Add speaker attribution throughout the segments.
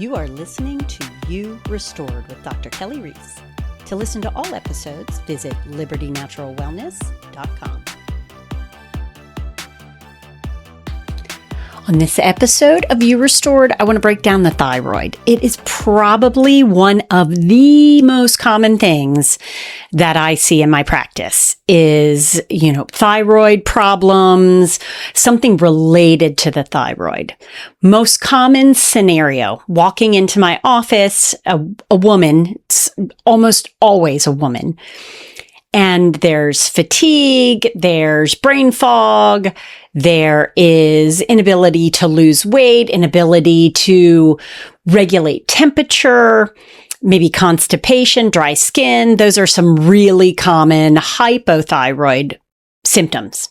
Speaker 1: You are listening to You Restored with Dr. Kelley Reis. To listen to all episodes, visit libertynaturalwellness.com. On this episode of You Restored, I want to break down the thyroid. It is probably one of the most common things that I see in my practice is, thyroid problems, something related to the thyroid. Most common scenario, walking into my office, a woman, it's almost always a woman. And there's fatigue, there's brain fog, there is inability to lose weight, inability to regulate temperature, maybe constipation, dry skin. Those are some really common hypothyroid symptoms.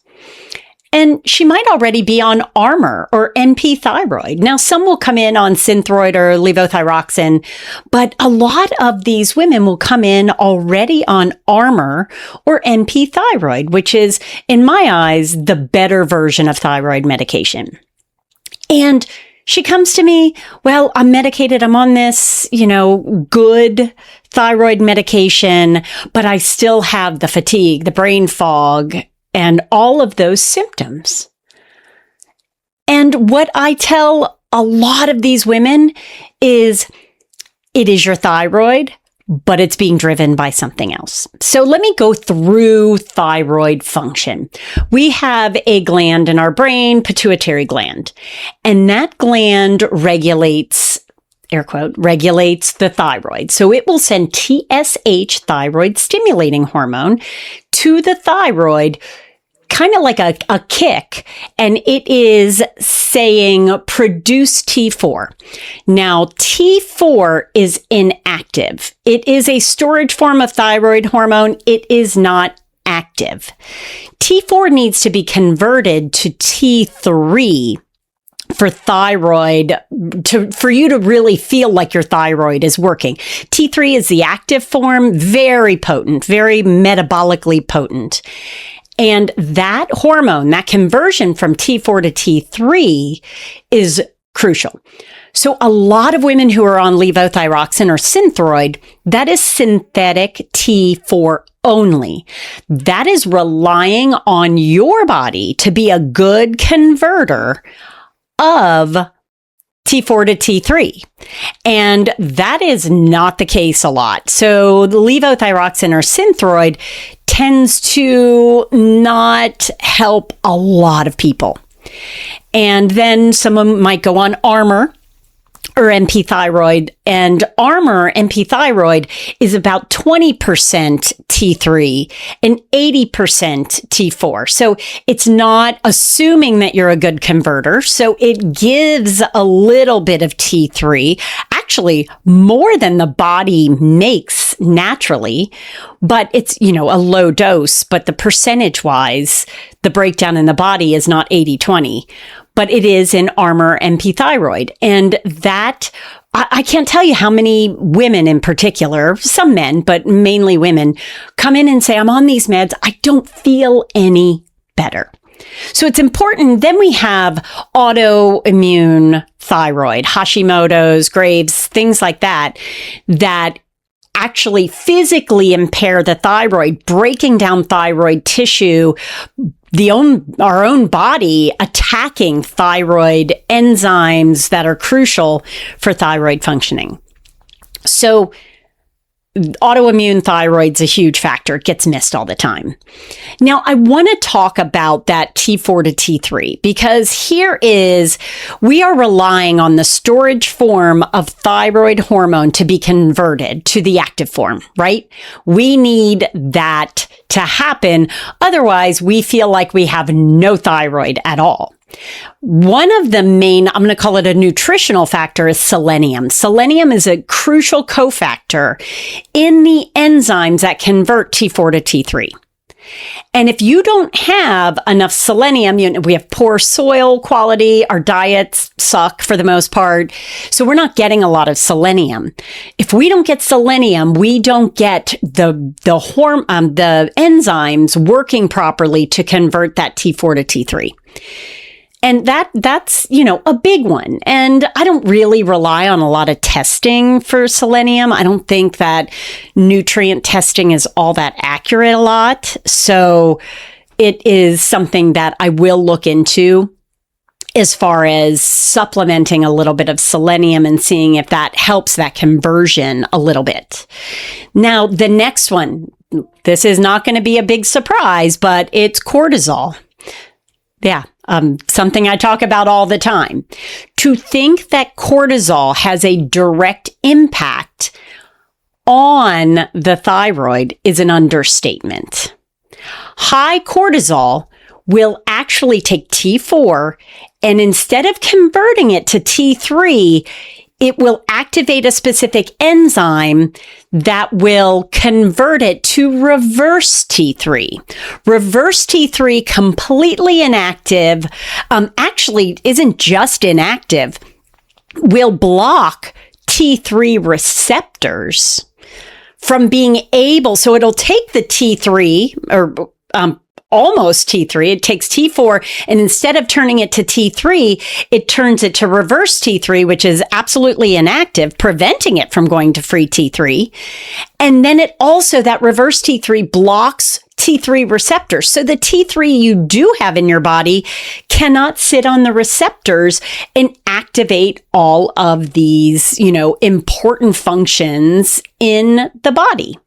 Speaker 1: And she might already be on Armour or NP thyroid. Now, some will come in on Synthroid or levothyroxine, but a lot of these women will come in already on Armour or NP thyroid, which is, in my eyes, the better version of thyroid medication. And she comes to me, well, I'm medicated, I'm on this, good thyroid medication, but I still have the fatigue, the brain fog, and all of those symptoms. And what I tell a lot of these women is it is your thyroid, but it's being driven by something else. So let me go through thyroid function. We have a gland in our brain, pituitary gland, and that gland regulates, air quote, regulates the thyroid. So it will send TSH, thyroid stimulating hormone, to the thyroid, kind of like a kick, and it is saying produce T4. Now, T4 is inactive. It is a storage form of thyroid hormone. It is not active. T4 needs to be converted to T3 for thyroid, for you to really feel like your thyroid is working. T3 is the active form, very potent, very metabolically potent. And that hormone, that conversion from T4 to T3 is crucial. So a lot of women who are on levothyroxine or Synthroid, that is synthetic T4 only. That is relying on your body to be a good converter of T4 to T3. And that is not the case a lot. So the levothyroxine or Synthroid tends to not help a lot of people. And then someone might go on Armour or NP thyroid, and Armour NP thyroid is about 20% T3 and 80% T4. So it's not assuming that you're a good converter. So it gives a little bit of T3, actually more than the body makes naturally, but it's, a low dose, but the percentage wise, the breakdown in the body is not 80-20. But it is in Armour NP thyroid. And that, I can't tell you how many women in particular, some men, but mainly women, come in and say, I'm on these meds. I don't feel any better. So it's important. Then we have autoimmune thyroid, Hashimoto's, Graves', things like that, that actually physically impair the thyroid, breaking down thyroid tissue, our own body attacking thyroid enzymes that are crucial for thyroid functioning. So autoimmune thyroid's a huge factor. It gets missed all the time. Now, I want to talk about that T4 to T3 because we are relying on the storage form of thyroid hormone to be converted to the active form, right? We need that to happen. Otherwise, we feel like we have no thyroid at all. One of the main, I'm going to call it a nutritional factor, is selenium. Selenium is a crucial cofactor in the enzymes that convert T4 to T3. And if you don't have enough selenium, we have poor soil quality, our diets suck for the most part, so we're not getting a lot of selenium. If we don't get selenium, we don't get the enzymes working properly to convert that T4 to T3. And that's, a big one. And I don't really rely on a lot of testing for selenium. I don't think that nutrient testing is all that accurate a lot. So it is something that I will look into as far as supplementing a little bit of selenium and seeing if that helps that conversion a little bit. Now, the next one, this is not going to be a big surprise, but it's cortisol. Yeah. Something I talk about all the time. To think that cortisol has a direct impact on the thyroid is an understatement. High cortisol will actually take T4, and instead of converting it to T3, it will activate a specific enzyme that will convert it to reverse T3. Reverse T3, completely inactive, actually isn't just inactive, will block T3 receptors from being able, so it'll take the T3 or almost T3. It takes T4, and instead of turning it to T3, it turns it to reverse T3, which is absolutely inactive, preventing it from going to free T3. And then it also, that reverse T3 blocks T3 receptors. So the T3 you do have in your body cannot sit on the receptors and activate all of these, important functions in the body.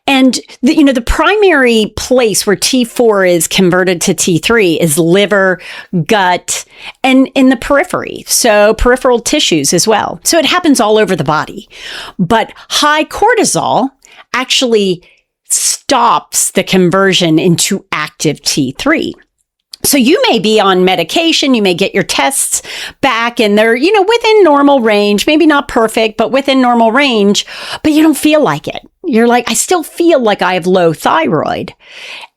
Speaker 1: And the primary place where T4 is converted to T3 is liver, gut, and in the periphery. So peripheral tissues as well. So it happens all over the body. But high cortisol actually stops the conversion into active T3. So you may be on medication, you may get your tests back and they're, within normal range, maybe not perfect, but within normal range, but you don't feel like it. You're like, I still feel like I have low thyroid.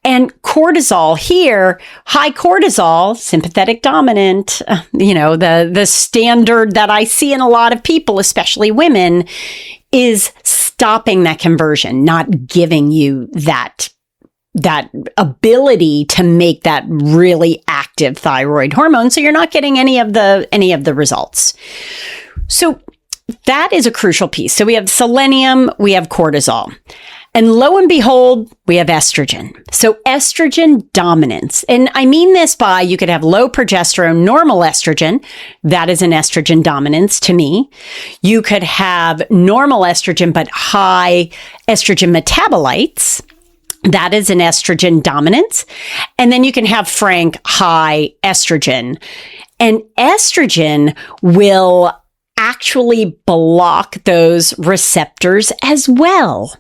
Speaker 1: And cortisol here, high cortisol, sympathetic dominant, the standard that I see in a lot of people, especially women, is stopping that conversion, not giving you that ability to make that really active thyroid hormone. So you're not getting any of the results. So that is a crucial piece. So we have selenium, we have cortisol. And lo and behold, we have estrogen. So estrogen dominance. And I mean this by you could have low progesterone, normal estrogen. That is an estrogen dominance to me. You could have normal estrogen, but high estrogen metabolites. That is an estrogen dominance. And then you can have frank high estrogen. And estrogen will actually block those receptors as well.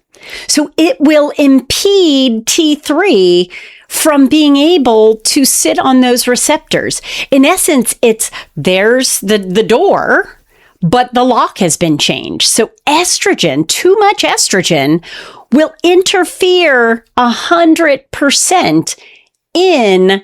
Speaker 1: So it will impede T3 from being able to sit on those receptors. In essence, there's the door, but the lock has been changed. So estrogen, too much estrogen, will interfere 100% in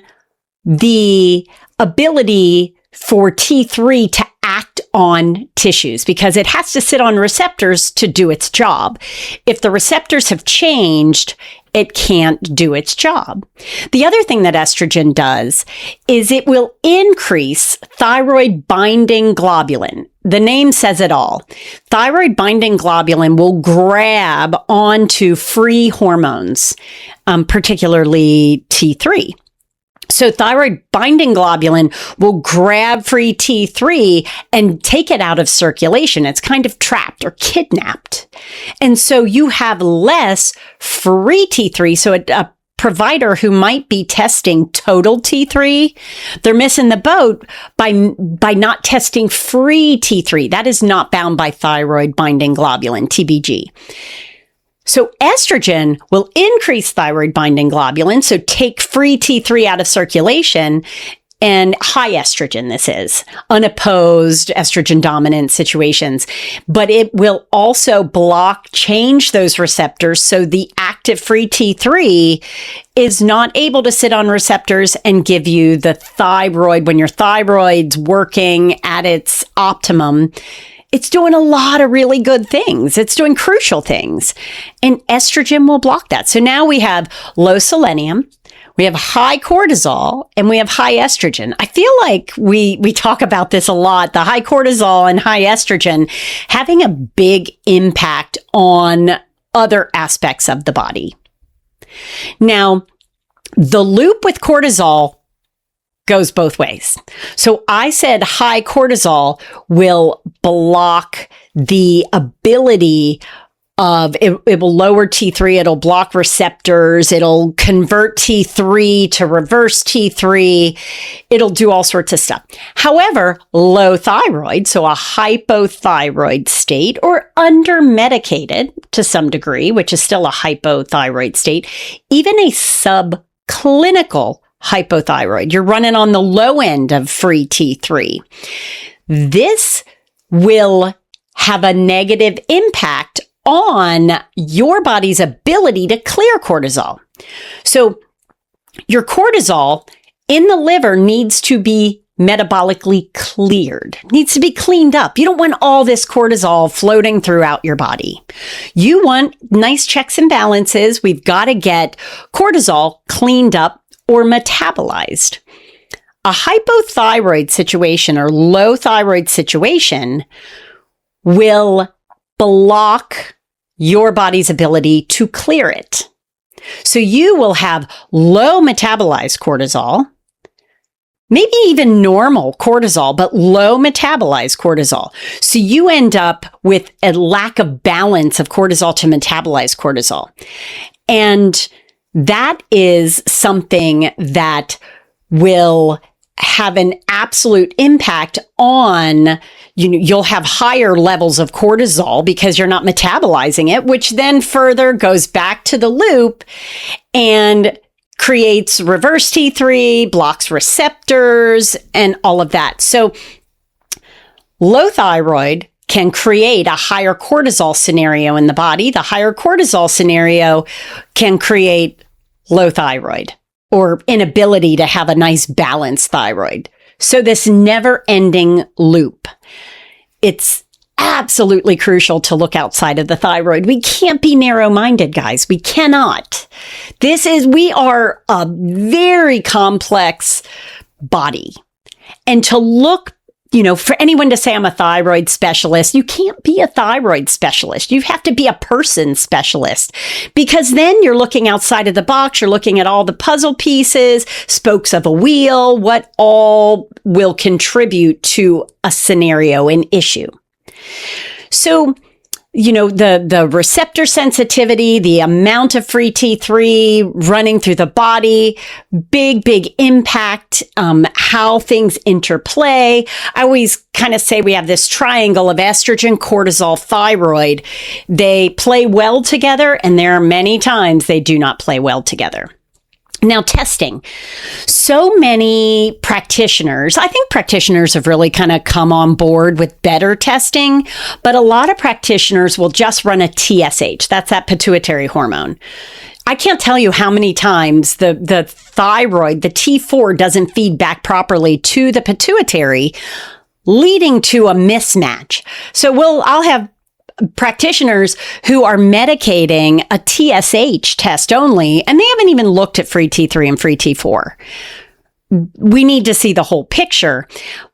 Speaker 1: the ability for T3 to act on tissues because it has to sit on receptors to do its job. If the receptors have changed, it can't do its job. The other thing that estrogen does is it will increase thyroid binding globulin. The name says it all. Thyroid binding globulin will grab onto free hormones, particularly T3. So thyroid binding globulin will grab free T3 and take it out of circulation. It's kind of trapped or kidnapped. And so you have less free T3. So a provider who might be testing total T3, they're missing the boat by not testing free T3. That is not bound by thyroid binding globulin, TBG. So estrogen will increase thyroid binding globulin, so take free T3 out of circulation, and high estrogen this is, unopposed estrogen dominant situations. But it will also change those receptors so the active free T3 is not able to sit on receptors and give you the thyroid. When your thyroid's working at its optimum, it's doing a lot of really good things. It's doing crucial things. And estrogen will block that. So now we have low selenium, We have high cortisol and we have high estrogen. I feel like we talk about this a lot, the high cortisol and high estrogen having a big impact on other aspects of the body. Now, the loop with cortisol goes both ways. So I said high cortisol will block the ability of, it will lower T3, it'll block receptors, it'll convert T3 to reverse T3, it'll do all sorts of stuff. However, low thyroid, so a hypothyroid state or under-medicated to some degree, which is still a hypothyroid state, even a subclinical hypothyroid, you're running on the low end of free T3. This will have a negative impact on your body's ability to clear cortisol. So your cortisol in the liver needs to be metabolically cleared, needs to be cleaned up. You don't want all this cortisol floating throughout your body. You want nice checks and balances. We've got to get cortisol cleaned up or metabolized. A hypothyroid situation or low thyroid situation will block your body's ability to clear it. So you will have low metabolized cortisol, maybe even normal cortisol, but low metabolized cortisol. So you end up with a lack of balance of cortisol to metabolize cortisol. And that is something that will have an absolute impact on, you'll have higher levels of cortisol because you're not metabolizing it, which then further goes back to the loop and creates reverse T3, blocks receptors, and all of that. So low thyroid can create a higher cortisol scenario in the body. The higher cortisol scenario can create low thyroid or inability to have a nice balanced thyroid. So this never-ending loop. It's absolutely crucial to look outside of the thyroid. We can't be narrow-minded, guys. We cannot. We are a very complex body. And to look, for anyone to say I'm a thyroid specialist, you can't be a thyroid specialist. You have to be a person specialist because then you're looking outside of the box. You're looking at all the puzzle pieces, spokes of a wheel, what all will contribute to a scenario, an issue. So, the receptor sensitivity, the amount of free T3 running through the body, big impact, how things interplay. I always kind of say we have this triangle of estrogen, cortisol, thyroid. They play well together, and there are many times they do not play well together. Now, testing. So many practitioners, I think practitioners have really kind of come on board with better testing, but a lot of practitioners will just run a TSH. That's that pituitary hormone. I can't tell you how many times the thyroid, the T4 doesn't feed back properly to the pituitary, leading to a mismatch. So I'll have practitioners who are medicating a TSH test only, and they haven't even looked at free T3 and free T4. We need to see the whole picture.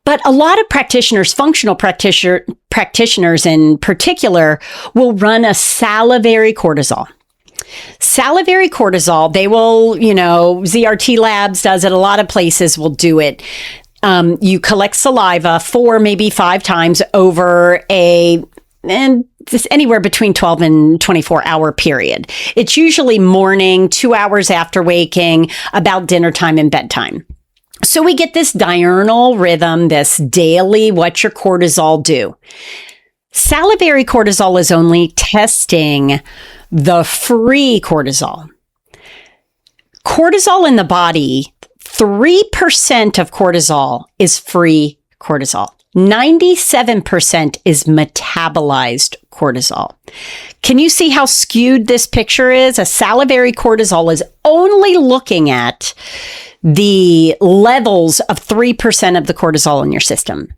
Speaker 1: But a lot of practitioners, functional practitioners in particular, will run a salivary cortisol. Salivary cortisol, they will, ZRT Labs does it. A lot of places will do it. You collect saliva 4, maybe 5 times over and just anywhere between 12 and 24 hour period. It's usually morning, 2 hours after waking, about dinner time and bedtime. So we get this diurnal rhythm, this daily, what's your cortisol do? Salivary cortisol is only testing the free cortisol. Cortisol in the body, 3% of cortisol is free cortisol. 97% is metabolized cortisol. Can you see how skewed this picture is? A salivary cortisol is only looking at the levels of 3% of the cortisol in your system.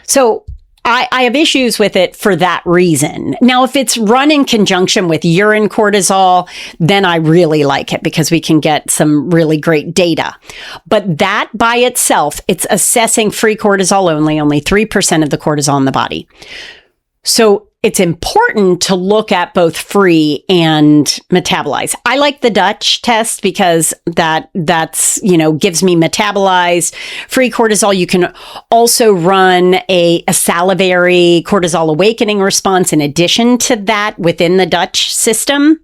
Speaker 1: So I have issues with it for that reason. Now, if it's run in conjunction with urine cortisol, then I really like it because we can get some really great data. But that by itself, it's assessing free cortisol only 3% of the cortisol in the body. So it's important to look at both free and metabolized. I like the Dutch test because that's, gives me metabolized free cortisol. You can also run a salivary cortisol awakening response in addition to that within the Dutch system.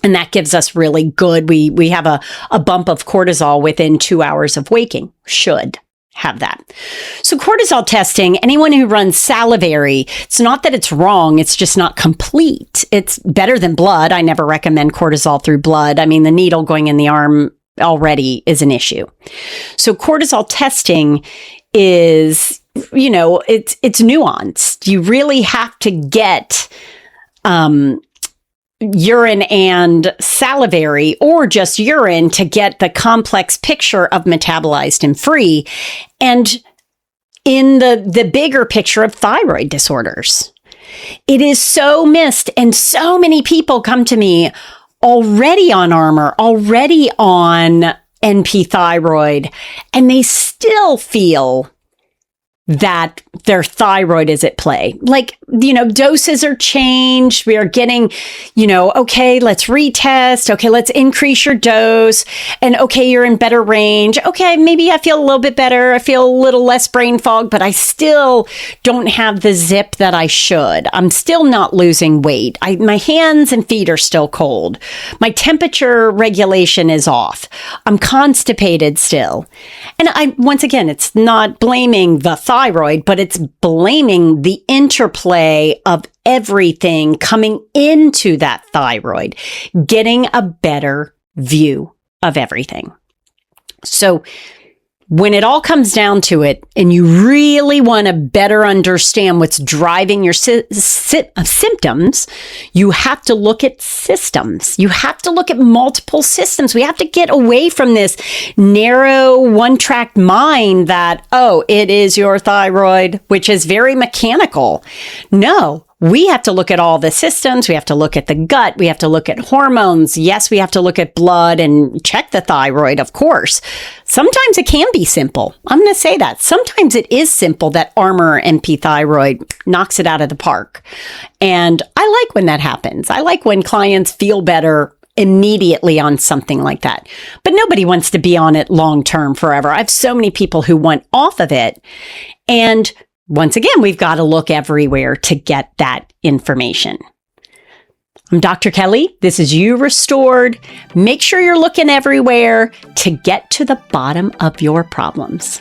Speaker 1: And that gives us really good, we have a bump of cortisol within 2 hours of waking. Should have that. So cortisol testing, anyone who runs salivary, it's not that it's wrong, it's just not complete. It's better than blood. I never recommend cortisol through blood. I mean, the needle going in the arm already is an issue. So cortisol testing is, it's nuanced. You really have to get urine and salivary or just urine to get the complex picture of metabolized and free and in the bigger picture of thyroid disorders. It is so missed, and so many people come to me already on Armour, already on NP thyroid, and they still feel that their thyroid is at play. Like, doses are changed. We are getting, okay, let's retest. Okay, let's increase your dose. And okay, you're in better range. Okay, maybe I feel a little bit better. I feel a little less brain fog, but I still don't have the zip that I should. I'm still not losing weight. My hands and feet are still cold. My temperature regulation is off. I'm constipated still. And once again, it's not blaming the thyroid, but it's blaming the interplay of everything coming into that thyroid, getting a better view of everything. So when it all comes down to it, and you really want to better understand what's driving your symptoms, you have to look at systems. You have to look at multiple systems. We have to get away from this narrow, one-track mind that, it is your thyroid, which is very mechanical. No. We have to look at all the systems. We have to look at the gut. We have to look at hormones. Yes, we have to look at blood and check the thyroid, of course. Sometimes it can be simple. I'm going to say that. Sometimes it is simple that Armour NP thyroid knocks it out of the park. And I like when that happens. I like when clients feel better immediately on something like that. But nobody wants to be on it long term forever. I have so many people who want off of it. And once again, we've got to look everywhere to get that information. I'm Dr. Kelley. This is You Restored. Make sure you're looking everywhere to get to the bottom of your problems.